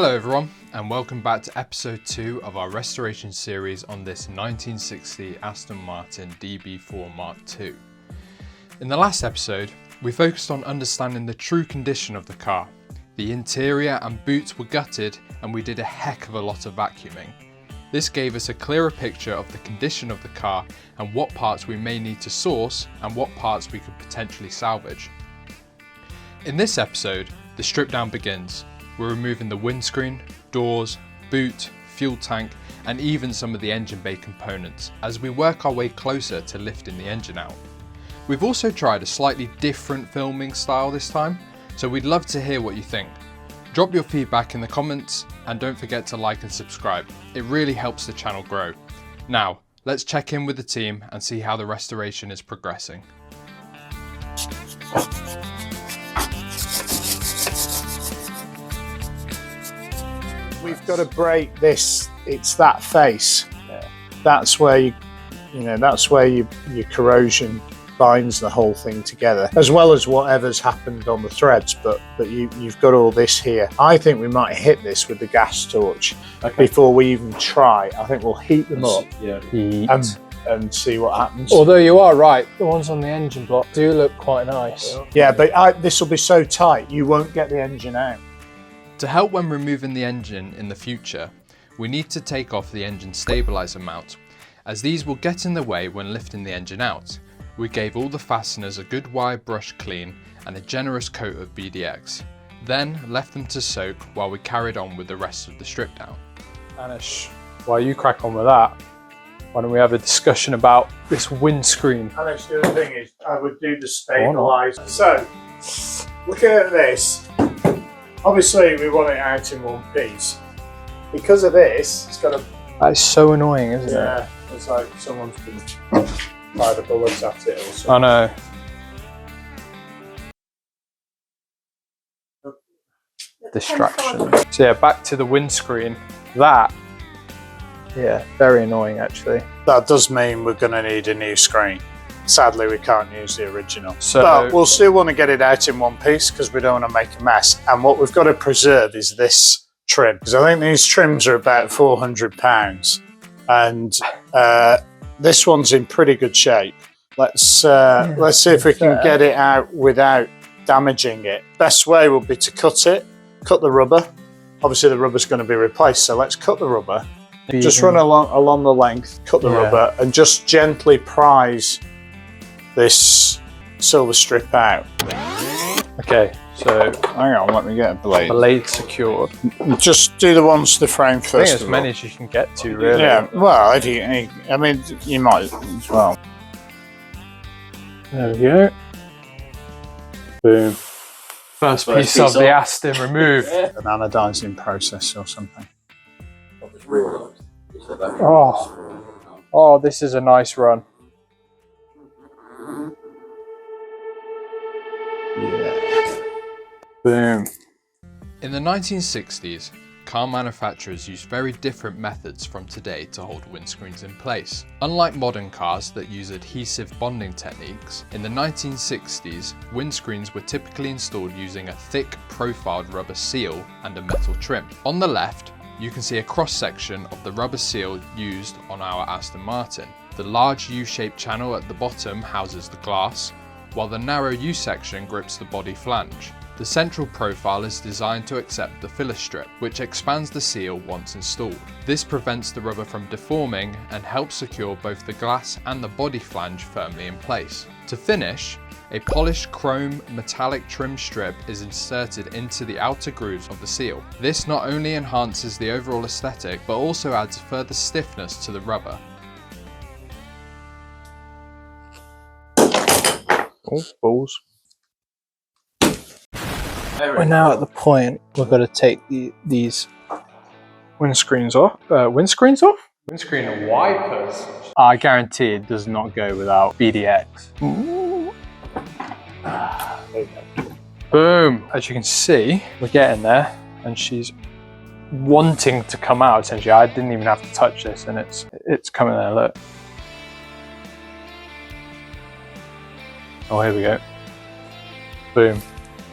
Hello everyone, and welcome back to episode 2 of our restoration series on this 1960 Aston Martin DB4 Mark II. In the last episode, we focused on understanding the true condition of the car. The interior and boots were gutted, and we did a heck of a lot of vacuuming. This gave us a clearer picture of the condition of the car and what parts we may need to source and what parts we could potentially salvage. In this episode, the strip down begins. We're removing the windscreen, doors, boot, fuel tank, and even some of the engine bay components as we work our way closer to lifting the engine out. We've also tried a slightly different filming style this time, so we'd love to hear what you think. Drop your feedback in the comments and don't forget to like and subscribe. It really helps the channel grow. Now, let's check in with the team and see how the restoration is progressing. We've got to break this. It's that face. That's where that's where your corrosion binds the whole thing together, as well as whatever's happened on the threads. But you've got all this here. I think we might hit this with the gas torch before we even try. I think we'll heat them up and see what happens. Although you are right, the ones on the engine block do look quite nice. Yeah, but this will be so tight you won't get the engine out. To help when removing the engine in the future, we need to take off the engine stabilizer mount, as these will get in the way when lifting the engine out. We gave all the fasteners a good wire brush clean and a generous coat of BDX, then left them to soak while we carried on with the rest of the strip down. Anish, while you crack on with that, why don't we have a discussion about this windscreen? Anish, the other thing is I would do the stabilizer. So, looking at this, obviously we want it out in one piece. Because of this, it's got a... That's so annoying, isn't it? Yeah, it's like someone's been fired a bullet at it or something. I know. Distraction. So yeah, back to the windscreen. That, yeah, very annoying actually. That does mean we're going to need a new screen. Sadly, we can't use the original. So, but we'll still want to get it out in one piece because we don't want to make a mess. And what we've got to preserve is this trim, because I think these trims are about £400, and this one's in pretty good shape. Let's see if we can get it out without damaging it. Best way will be to cut the rubber. Obviously, the rubber's going to be replaced, so let's cut the rubber. Just run along the length, cut the rubber, and just gently prise this silver strip out. Okay, so hang on, let me get a blade. Blade secured. Just do the ones to the frame first. I think as many as you can get to, really. Yeah, well, I mean, you might as well. There we go. Boom. First piece of the Aston removed. An anodizing process or something. Oh, this is a nice run. Yeah. Boom. In the 1960s, car manufacturers used very different methods from today to hold windscreens in place. Unlike modern cars that use adhesive bonding techniques, in the 1960s, windscreens were typically installed using a thick profiled rubber seal and a metal trim. On the left, you can see a cross-section of the rubber seal used on our Aston Martin. The large U-shaped channel at the bottom houses the glass, while the narrow U-section grips the body flange. The central profile is designed to accept the filler strip, which expands the seal once installed. This prevents the rubber from deforming and helps secure both the glass and the body flange firmly in place. To finish, a polished chrome metallic trim strip is inserted into the outer grooves of the seal. This not only enhances the overall aesthetic, but also adds further stiffness to the rubber. Oh, balls. We're now at the point we've got to take these windscreens off. Windscreens off? Windscreen wipers. I guarantee it does not go without BDX. Boom. As you can see, we're getting there, and she's wanting to come out. Essentially, I didn't even have to touch this, and it's coming there. Look. Oh, here we go. Boom.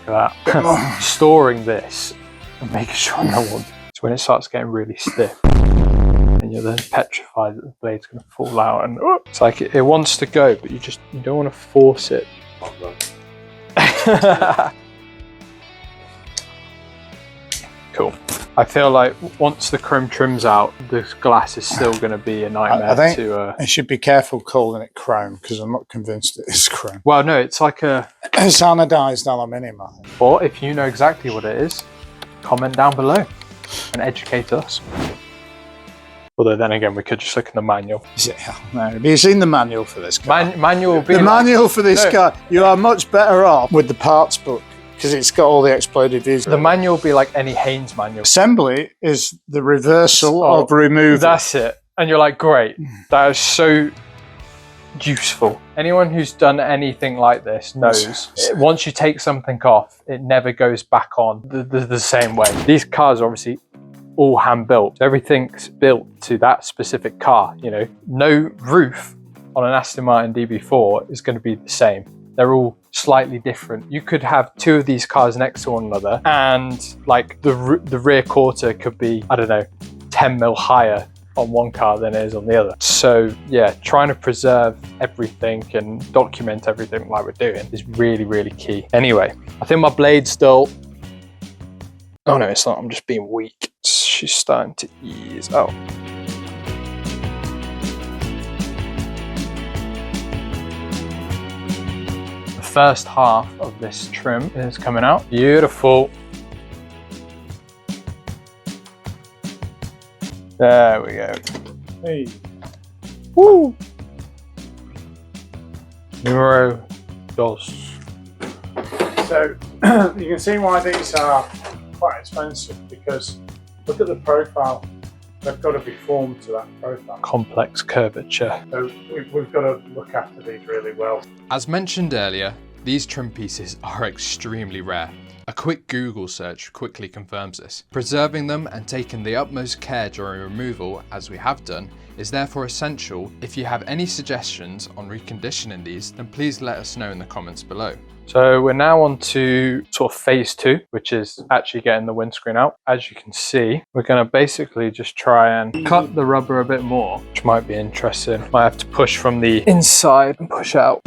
Look at that. Storing this and making sure no one So when it starts getting really stiff, and you're then petrified that the blade's going to fall out, and it's like it wants to go, but you don't want to force it. Cool. I feel like once the chrome trim's out, the glass is still going to be a nightmare. I think you should be careful calling it chrome, because I'm not convinced it is chrome. Well, no, it's like it's anodized aluminium, I think. Or if you know exactly what it is, comment down below and educate us. Although then again, we could just look in the manual. Is it? No. Have you seen the manual for this car? Manual will be the manual for this car. You are much better off with the parts book, because it's got all the exploded diesel. The manual will be like any Haynes manual. Assembly is the reversal of removal. That's it. And you're like, great. That is so useful. Anyone who's done anything like this knows once you take something off, it never goes back on the same way. These cars are obviously all hand built. Everything's built to that specific car. You know, no roof on an Aston Martin DB4 is going to be the same. They're all slightly different. You could have two of these cars next to one another, and like the rear quarter could be, I don't know, 10 mil higher on one car than it is on the other. So yeah, trying to preserve everything and document everything like we're doing is really, really key. Anyway, I think my blade's still... Oh no, it's not. I'm just being weak. She's starting to ease out. The first half of this trim is coming out. Beautiful. There we go. Hey. Woo! Numero dos. So you can see why these are quite expensive, because look at the profile. They've got to be formed to that profile. Complex curvature. So we've got to look after these really well. As mentioned earlier, these trim pieces are extremely rare. A quick Google search quickly confirms this. Preserving them and taking the utmost care during removal, as we have done, is therefore essential. If you have any suggestions on reconditioning these, then please let us know in the comments below. So we're now on to sort of phase 2, which is actually getting the windscreen out. As you can see, we're going to basically just try and cut the rubber a bit more, which might be interesting. Might have to push from the inside and push out.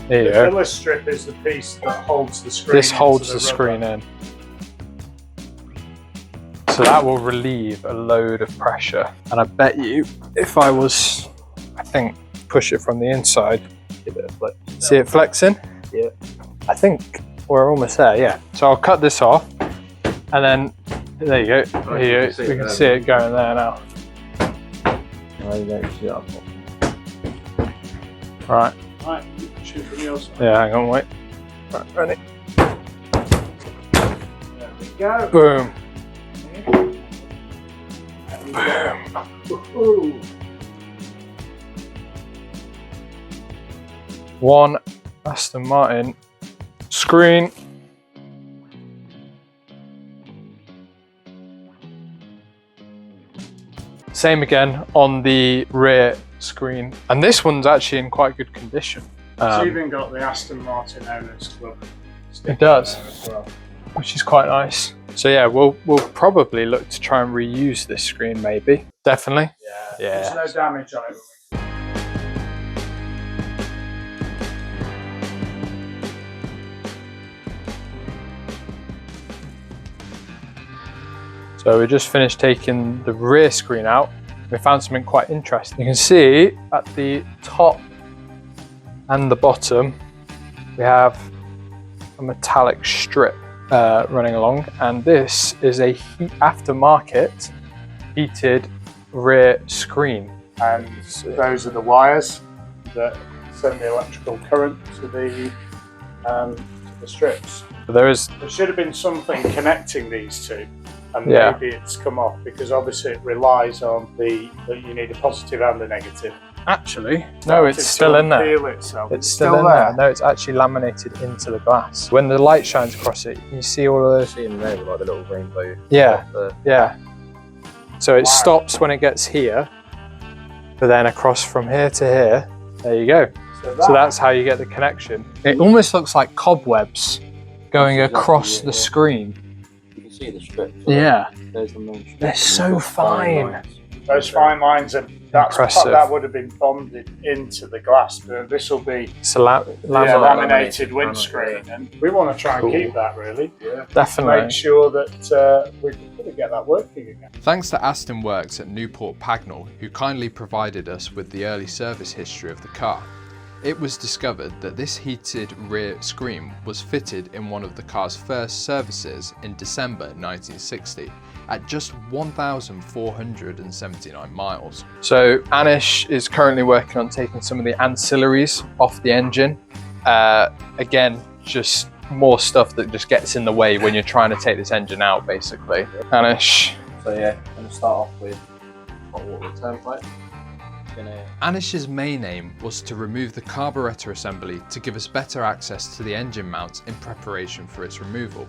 There you The go. filler strip is the piece that holds the screen. This holds the screen in. So that will relieve a load of pressure. And I bet you, if I was, I think, push it from the inside, give it a flex. See it flexing? Yeah. I think we're almost there, yeah. So I'll cut this off, and then, there you go. There you go. We can see it going there now. Right. Right, shoot from your side. Yeah, hang on, wait. Right, ready? There we go. Boom. Ooh. One Aston Martin screen. Same again on the rear screen, and this one's actually in quite good condition. It's even got the Aston Martin Owners Club. It does, as well. which is quite nice. So yeah, we'll probably look to try and reuse this screen, maybe. Definitely. Yeah. There's no damage on it. So we just finished taking the rear screen out. We found something quite interesting. You can see at the top and the bottom, we have a metallic strip running along, and this is a aftermarket heated rear screen. And those are the wires that send the electrical current to the strips. There should have been something connecting these two, and Yeah. maybe it's come off, because obviously it relies on that you need a positive and a negative. actually, no, it's still in there. Feel itself. It's still in there. No, it's actually laminated into the glass. When the light shines across it, you see all of those. Seeing there, like the little rainbow. Yeah, The, yeah. So it Wow. stops when it gets here, but then across from here to here, there you go. So that's how you get the connection. It almost looks like cobwebs going across the screen. You can see the strips. Yeah. There's the main strip. They're so fine. Those fine lines, and Impressive. that would have been bonded into the glass, but this will be It's a laminated windscreen, and we want to try and keep that really. Yeah. Definitely. Make sure that we can really get that working again. Thanks to Aston Works at Newport Pagnell, who kindly provided us with the early service history of the car. It was discovered that this heated rear screen was fitted in one of the car's first services in December 1960 at just 1,479 miles. So Anish is currently working on taking some of the ancillaries off the engine. Again, just more stuff that just gets in the way when you're trying to take this engine out, basically. Anish. So yeah, I'm going to start off with hot water turnpipe. Anish's main aim was to remove the carburetor assembly to give us better access to the engine mount in preparation for its removal.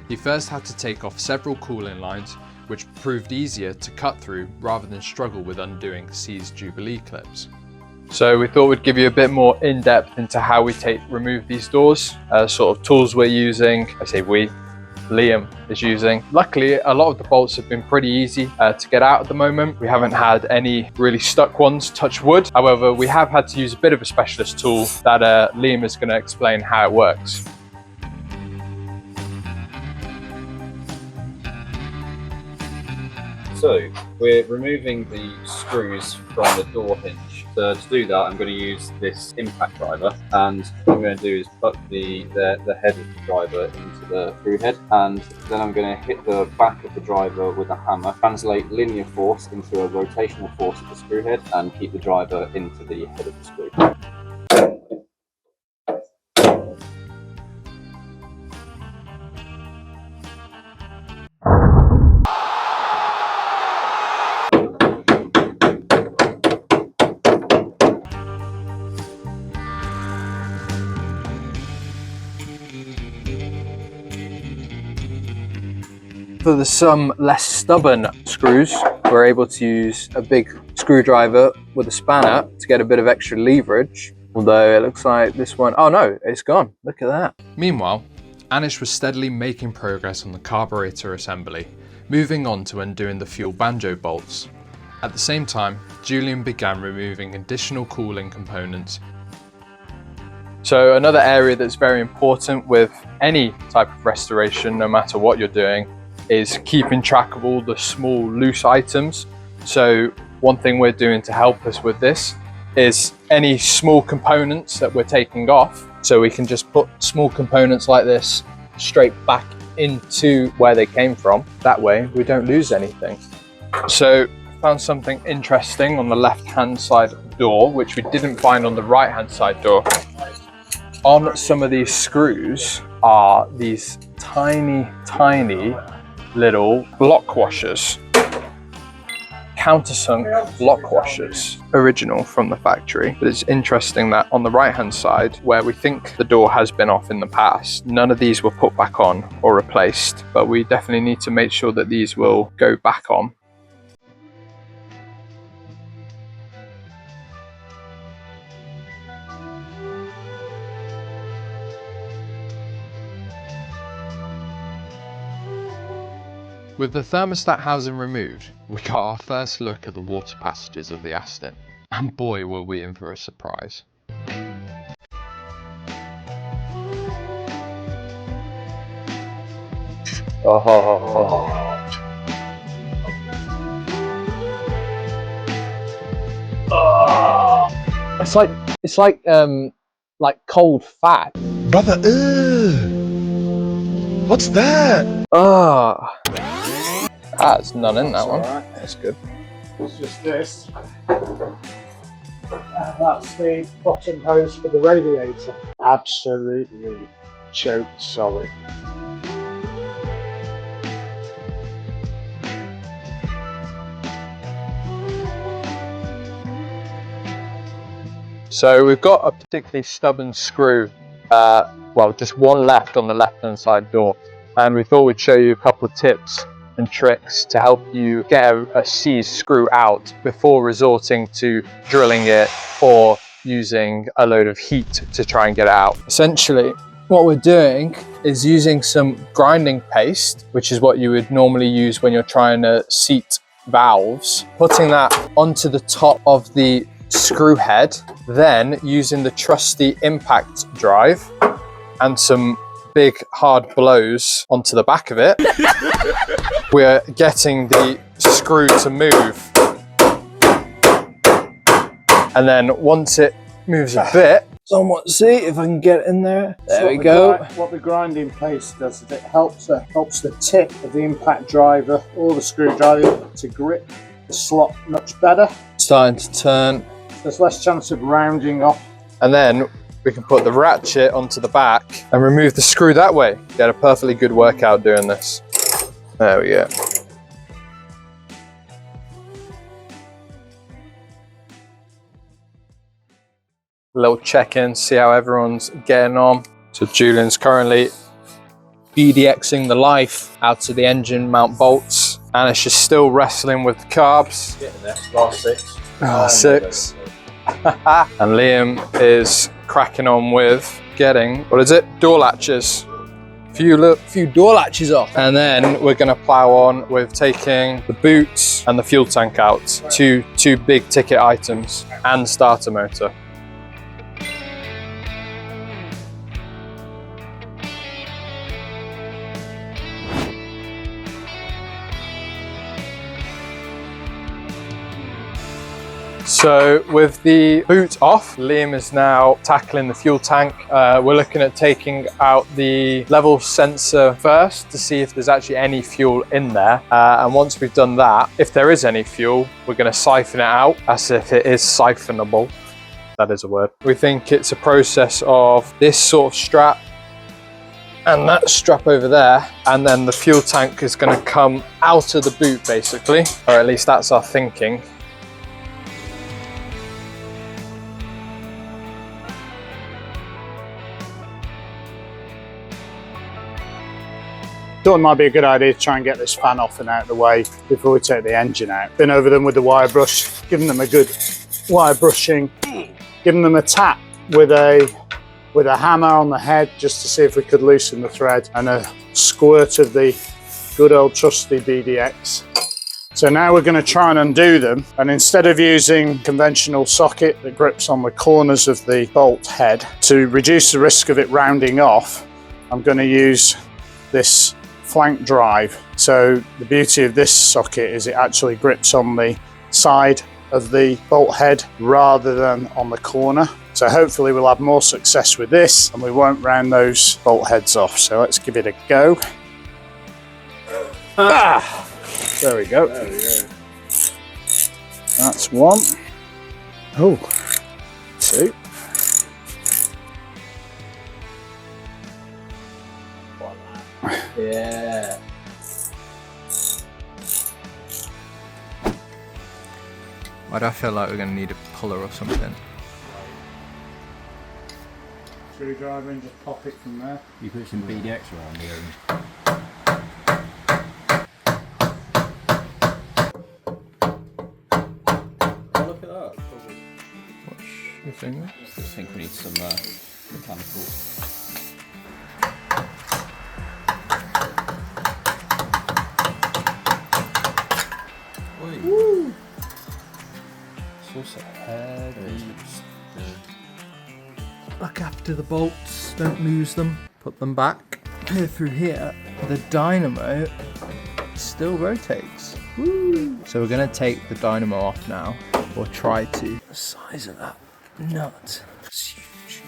He first had to take off several cooling lines, which proved easier to cut through rather than struggle with undoing seized Jubilee clips. So we thought we'd give you a bit more in-depth into how we remove these doors, sort of tools we're using. I say we, Liam is using. Luckily, a lot of the bolts have been pretty easy to get out at the moment. We haven't had any really stuck ones, touch wood. However, we have had to use a bit of a specialist tool that Liam is going to explain how it works. So we're removing the screws from the door hinge. So to do that, I'm going to use this impact driver, and what I'm going to do is put the head of the driver into the screw head, and then I'm going to hit the back of the driver with a hammer, translate linear force into a rotational force of the screw head, and keep the driver into the head of the screw. For some less stubborn screws, we're able to use a big screwdriver with a spanner to get a bit of extra leverage. Although it looks like this one, oh no, it's gone. Look at that. Meanwhile, Anish was steadily making progress on the carburetor assembly, moving on to undoing the fuel banjo bolts. At the same time, Julian began removing additional cooling components. So another area that's very important with any type of restoration, no matter what you're doing, is keeping track of all the small loose items. So one thing we're doing to help us with this is any small components that we're taking off. So we can just put small components like this straight back into where they came from. That way we don't lose anything. So I found something interesting on the left-hand side door, which we didn't find on the right-hand side door. On some of these screws are these tiny little block washers, countersunk block washers, original from the factory. But it's interesting that on the right hand side, where we think the door has been off in the past, none of these were put back on or replaced, but we definitely need to make sure that these will go back on. With the thermostat housing removed, we got our first look at the water passages of the Aston, and boy were we in for a surprise. It's like cold fat. Brother, what's that? That's none in that one. Alright. That's good. It's just this. That's the bottom hose for the radiator. Absolutely choked solid. So we've got a particularly stubborn screw, well, just one left on the left-hand side door, and we thought we'd show you a couple of tips and tricks to help you get a seized screw out before resorting to drilling it or using a load of heat to try and get it out. Essentially, what we're doing is using some grinding paste, which is what you would normally use when you're trying to seat valves, putting that onto the top of the screw head, then using the trusty impact drive and some big hard blows onto the back of it, we're getting the screw to move. And then once it moves a bit, somewhat, see if I can get in there. There we go. What the grinding paste does is it helps the tip of the impact driver or the screwdriver to grip the slot much better. Starting to turn. There's less chance of rounding off. And then we can put the ratchet onto the back and remove the screw that way. Get a perfectly good workout doing this. There we go. A little check-in, see how everyone's getting on. So Julian's currently BDXing the life out of the engine mount bolts. Anish is still wrestling with the carbs. Getting there, last 6. Six. And Liam is cracking on with getting, what is it? Door latches. Few door latches off. And then we're gonna plow on with taking the boots and the fuel tank out. Two big ticket items and starter motor. So with the boot off, Liam is now tackling the fuel tank. We're looking at taking out the level sensor first to see if there's actually any fuel in there. And once we've done that, if there is any fuel, we're going to siphon it out as if it is siphonable. That is a word. We think it's a process of this sort of strap and that strap over there, and then the fuel tank is going to come out of the boot basically, or at least that's our thinking. Thought it might be a good idea to try and get this fan off and out of the way before we take the engine out. Been over them with the wire brush, giving them a good wire brushing, giving them a tap with a hammer on the head just to see if we could loosen the thread, and a squirt of the good old trusty BDX. So now we're going to try and undo them, and instead of using conventional socket that grips on the corners of the bolt head, to reduce the risk of it rounding off, I'm going to use this flank drive. So the beauty of this socket is it actually grips on the side of the bolt head rather than on the corner. So hopefully we'll have more success with this and we won't round those bolt heads off. So let's give it a go. There we go. There we go. That's one. Oh, two. Yeah. Why do I feel like we're going to need a puller or something? Screwdriver and just pop it from there. You put some BDX around here. Oh, look at that. What's your thing there? I think we need some mechanical. Woo! It's also heavy. Look after the bolts, don't lose them. Put them back. Here through here, the dynamo still rotates. Woo! So we're gonna take the dynamo off now, or try to. The size of that nut is huge.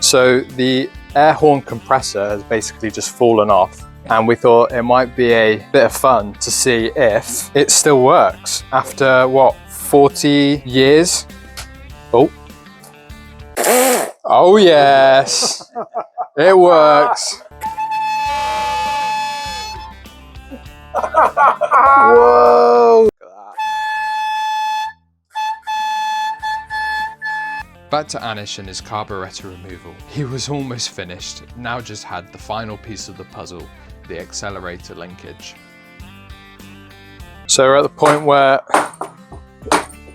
So the air horn compressor has basically just fallen off, and we thought it might be a bit of fun to see if it still works after what, 40 years? Oh. Oh yes, it works. Whoa. Back to Anish and his carburetor removal. He was almost finished, now just had the final piece of the puzzle, the accelerator linkage. So we're at the point where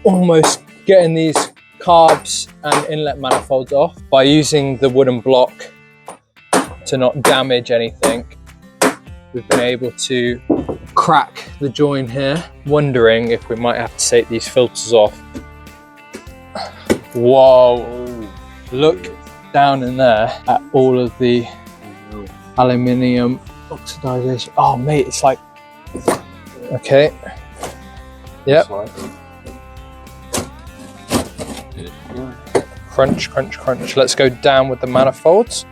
almost getting these carbs and inlet manifolds off by using the wooden block to not damage anything. We've been able to crack the join here, wondering if we might have to take these filters off. Whoa, look down in there at all of the aluminium oxidization. Oh mate, it's like, okay, yep. Crunch, crunch, crunch. Let's go down with the manifolds.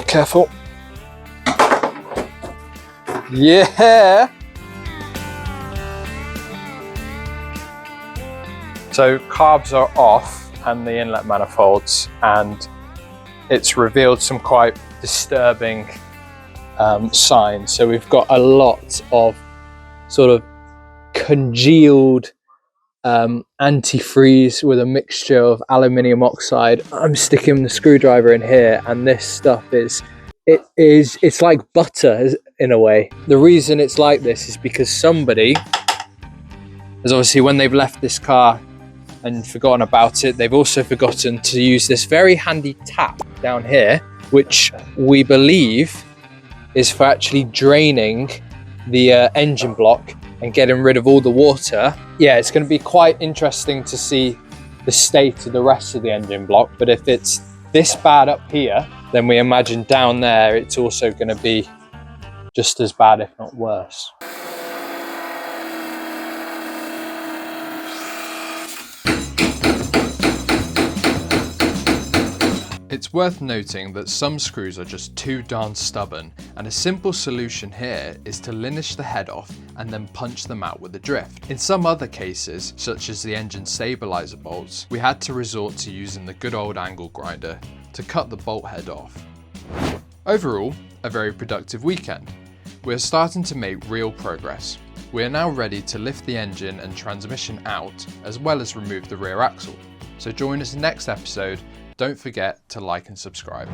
Careful. Yeah! So carbs are off and the inlet manifolds, and it's revealed some quite disturbing signs. So we've got a lot of sort of congealed antifreeze with a mixture of aluminium oxide. I'm sticking the screwdriver in here, and this stuff it's like butter in a way. The reason it's like this is because somebody has obviously, when they've left this car and forgotten about it, they've also forgotten to use this very handy tap down here, which we believe is for actually draining the engine block and getting rid of all the water. Yeah, it's going to be quite interesting to see the state of the rest of the engine block, but if it's this bad up here, then we imagine down there it's also going to be just as bad, if not worse. It's worth noting that some screws are just too darn stubborn, and a simple solution here is to linish the head off and then punch them out with a drift. In some other cases, such as the engine stabilizer bolts, we had to resort to using the good old angle grinder to cut the bolt head off. Overall, a very productive weekend. We are starting to make real progress. We are now ready to lift the engine and transmission out, as well as remove the rear axle. So join us next episode. Don't forget to like and subscribe.